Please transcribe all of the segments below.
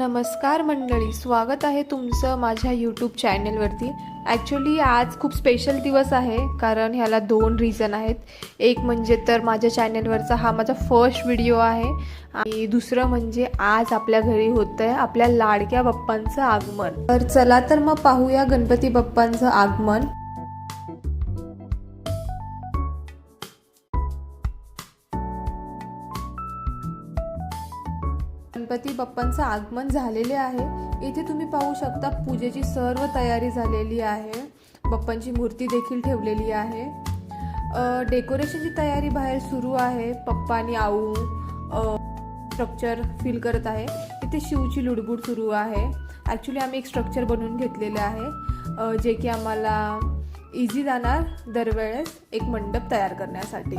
नमस्कार मंडळी, स्वागत आहे तुमचं माझ्या यूट्यूब चॅनलवरती. ॲक्च्युली आज खूप स्पेशल दिवस आहे, कारण ह्याला 2 रीझन आहेत. एक म्हणजे तर माझ्या चॅनलवरचा हा माझा फर्स्ट व्हिडिओ आहे, आणि दुसरं म्हणजे आज आपल्या घरी होतं आहे आपल्या लाडक्या बाप्पांचं आगमन. तर चला तर मग पाहूया गणपती बाप्पांचं आगमन. गणपती बाप्पांचं आगमन झालेले आहे. इथे तुम्ही पाहू शकता पूजेची सर्व तयारी झालेली आहे. बाप्पांची मूर्ती देखील ठेवलेली आहे. डेकोरेशनची तयारी बाहेर सुरू आहे. पप्पा आणि आऊ स्ट्रक्चर फिल करत आहे. इथे शिवची लुडबुड सुरू आहे. ॲक्च्युली आम्ही एक स्ट्रक्चर बनवून घेतलेलं आहे, जे की आम्हाला इझी जाणार दरवेळेस एक मंडप तयार करण्यासाठी.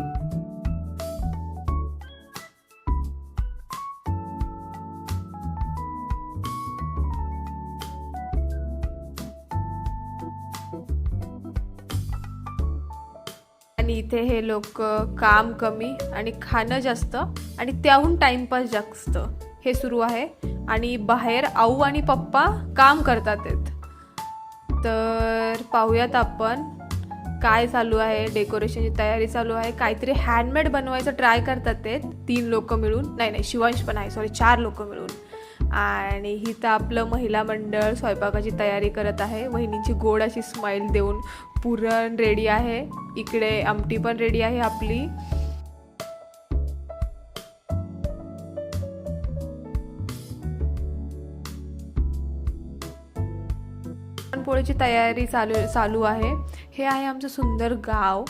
आणि इथे हे लोक काम कमी आणि खाणं जास्त आणि त्याहून टाइमपास जास्त हे सुरू आहे. आणि बाहेर आऊ आणि पप्पा काम करतात आहेत. तर पाहूयात आपण काय चालू आहे. डेकोरेशनची तयारी चालू आहे. काहीतरी हँडमेड बनवायचं ट्राय करतात आहेत 3 लोक मिळून. नाही, शिवांश पण आहे, 4 लोक मिळून. आणि ही तर आपलं महिला मंडळ स्वयंपाकाची तयारी करत आहे. वहिनीची गोड अशी स्माईल देऊन पुरण रेडी आहे. इकडे आमटी पण रेडी आहे आपली. पुरणपोळीची तयारी चालू आहे. हे आहे आमचं सुंदर गाव.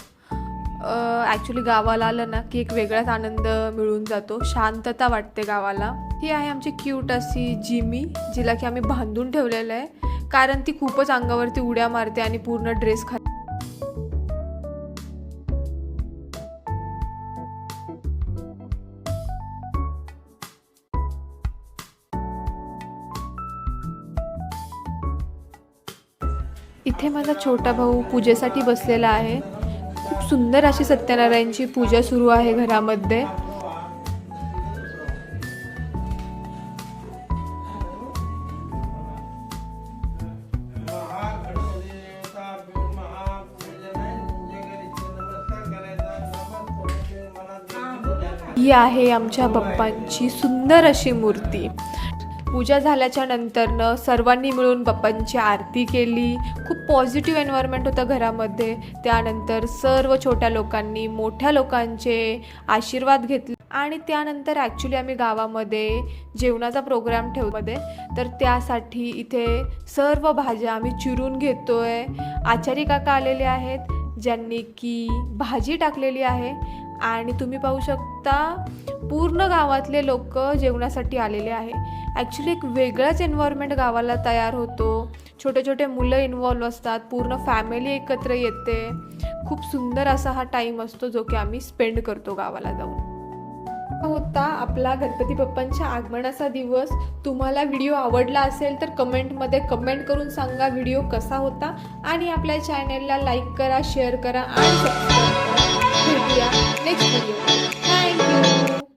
ॲक्च्युली गावाला आलं ना की एक वेगळाच आनंद मिळून जातो. शांतता वाटते गावाला. ही आहे आमची क्यूट अशी जिमी, जिला की आम्ही बांधून ठेवलेलं आहे, कारण ती खूपच अंगावरती उड्या मारते आणि पूर्ण ड्रेस खाते. इथे माझा छोटा भाऊ पूजेसाठी बसलेला आहे. खूप सुंदर अशी सत्यनारायणची पूजा सुरू आहे घरामध्ये. ही आहे आमच्या बाप्पांची सुंदर अशी मूर्ती. पूजा झाल्याच्या नंतरनं सर्वांनी मिळून बाप्पांची आरती केली. खूप पॉझिटिव्ह एन्व्हायरमेंट होतं घरामध्ये. त्यानंतर सर्व छोट्या लोकांनी मोठ्या लोकांचे आशीर्वाद घेतले. आणि त्यानंतर ॲक्च्युली आम्ही गावामध्ये जेवणाचा प्रोग्राम ठेवमध्ये, तर त्यासाठी इथे सर्व भाज्या आम्ही चिरून घेतो आहे. आचारी काका आलेले आहेत, ज्यांनी की भाजी टाकलेली आहे. आणि तुम्ही पाहू शकता पूर्ण गावातले लोक जेवणासाठी आलेले आहे. ॲक्च्युली एक वेगळाच एन्व्हायरमेंट गावाला तयार होतो. छोटे छोटे मुलं इन्व्हॉल्व असतात. पूर्ण फॅमिली एकत्र येते. खूप सुंदर असा हा टाईम असतो, जो की आम्ही स्पेंड करतो गावाला जाऊन. होता आपला गणपती बाप्पांच्या आगमनाचा दिवस. तुम्हाला व्हिडिओ आवडला असेल तर कमेंटमध्ये कमेंट करून सांगा व्हिडिओ कसा होता. आणि आपल्या चॅनलला लाईक करा, शेअर करा आणि सबस्क्राईब करा.